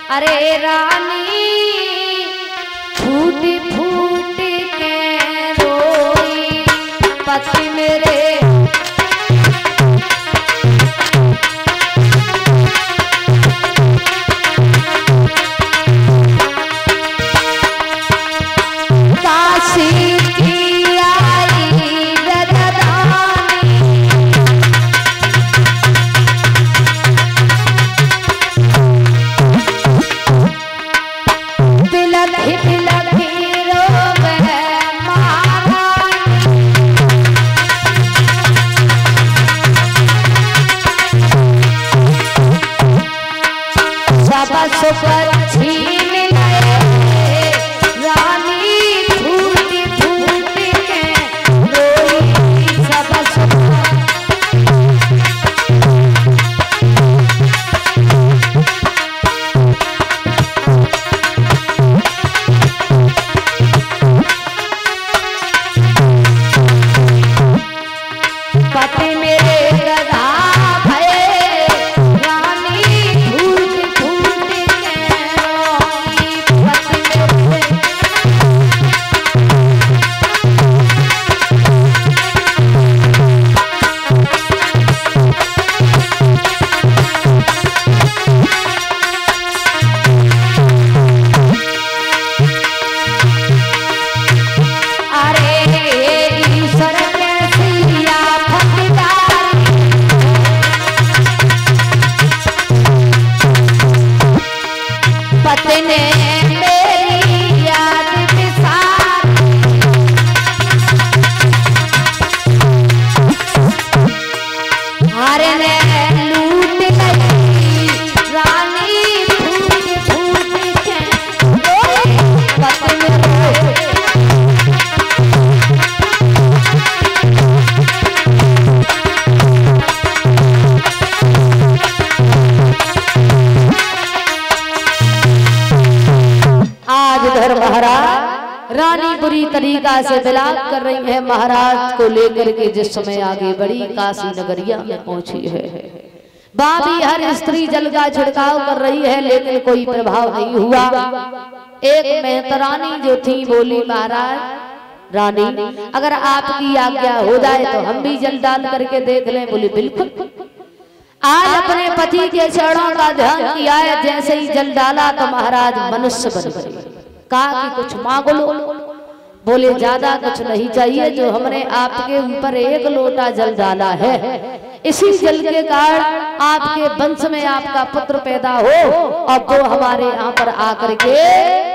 अरे रानी फूट फूट के रोई पति मेरे रानी बुरी तरीका से विलाप कर रही है महाराज को लेकर के। जिस समय आगे बढ़ी काशी नगरिया में पहुंची है, बाबी हर स्त्री जल का छिड़काव कर रही है लेकिन कोई प्रभाव नहीं हुआ। एक मेहतरानी जो थी बोली महाराज रानी अगर आपकी आज्ञा हो जाए तो हम भी जल डाल करके देख लें। बोली बिल्कुल। आज अपने पति के चरणों का ध्यान किया है, जैसे ही जल डाला तो महाराज मनुष्य बन गए। कहा कि कुछ मांग लो। बोले ज्यादा कुछ नहीं चाहिए, जो हमने आपके ऊपर एक लोटा जल डाला है इसी जल के कारण आपके वंश में आपका पुत्र पैदा हो और वो हमारे यहाँ पर आकर के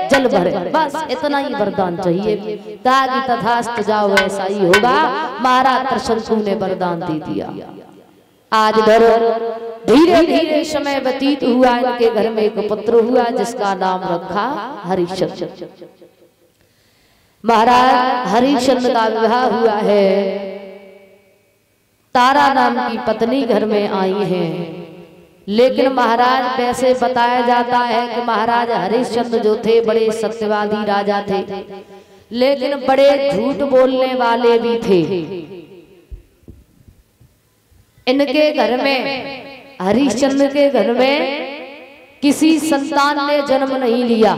जल भरे, बस इतना ही वरदान चाहिए। ताकि तथास्तु जाओ ऐसा ही होगा। महाराज त्रिशंकु ने वरदान दे दिया। आज धरो धीरे धीरे समय व्यतीत हुआ। इनके घर में एक पुत्र हुआ जिसका नाम रखा हरिश्चंद्र। महाराज हरिश्चंद्र का विवाह हुआ है। तारा नाम की पत्नी घर में आई है। लेकिन महाराज वैसे बताया जाता है कि महाराज हरिश्चंद्र जो थे बड़े सत्यवादी राजा थे, लेकिन बड़े झूठ बोलने वाले भी थे। इनके घर में हरिश्चंद्र के घर में किसी संतान ने जन्म नहीं लिया।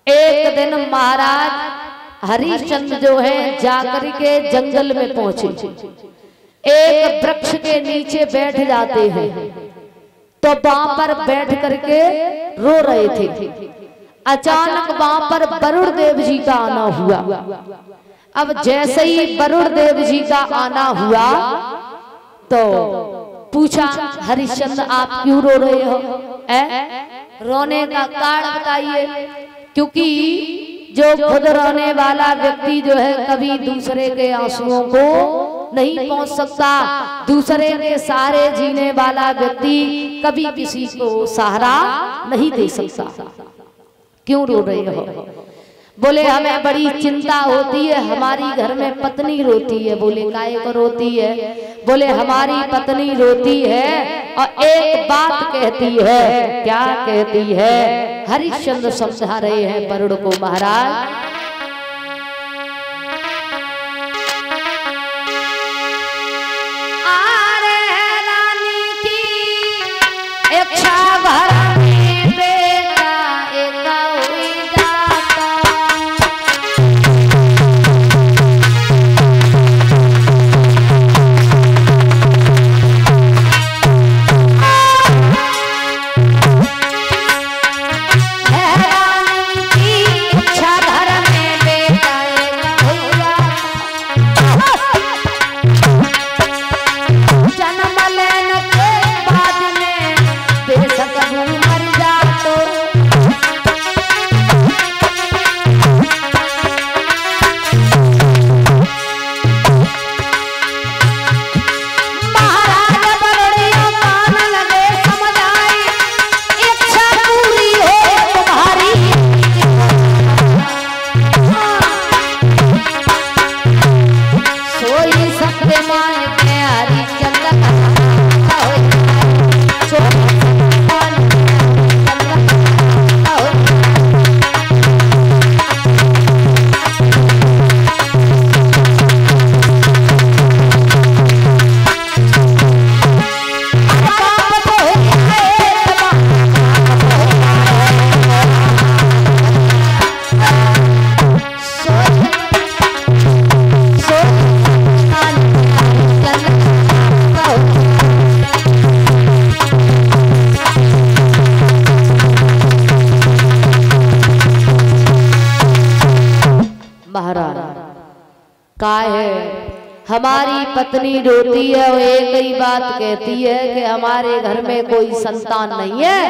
एक दिन महाराज हरिश्चंद्र जो है जाकर के जंगल में पहुंचे। एक वृक्ष के नीचे बैठ जाते हैं तो वहां पर बैठ करके रो रहे थे। अचानक वहां पर वरुण देव जी का आना हुआ। अब जैसे ही वरुण देव जी का आना हुआ तो पूछा हरिश्चंद्र आप क्यों रो रहे हो? रोने का कारण बताइए। क्योंकि जो खुद रोने वाला व्यक्ति जो है कभी दूसरे के आंसुओं को नहीं पहुंच सकता। दूसरे के सहारे जीने वाला व्यक्ति कभी किसी को सहारा नहीं दे सकता। क्यों रो रहे हो? बोले हमें बड़ी चिंता होती है, हमारी घर में पत्नी रोती है। बोले काहे को रोती है? बोले हमारी पत्नी रोती है और एक बात कहती है। क्या कहती है? हरिश्चंद्र समझा रहे हैं वरुण को महाराज। आरे रानी की इच्छा भरने पे महाराज का है हमारी पत्नी रोती है और एक ही बात कहती है कि हमारे घर में कोई संतान नहीं है,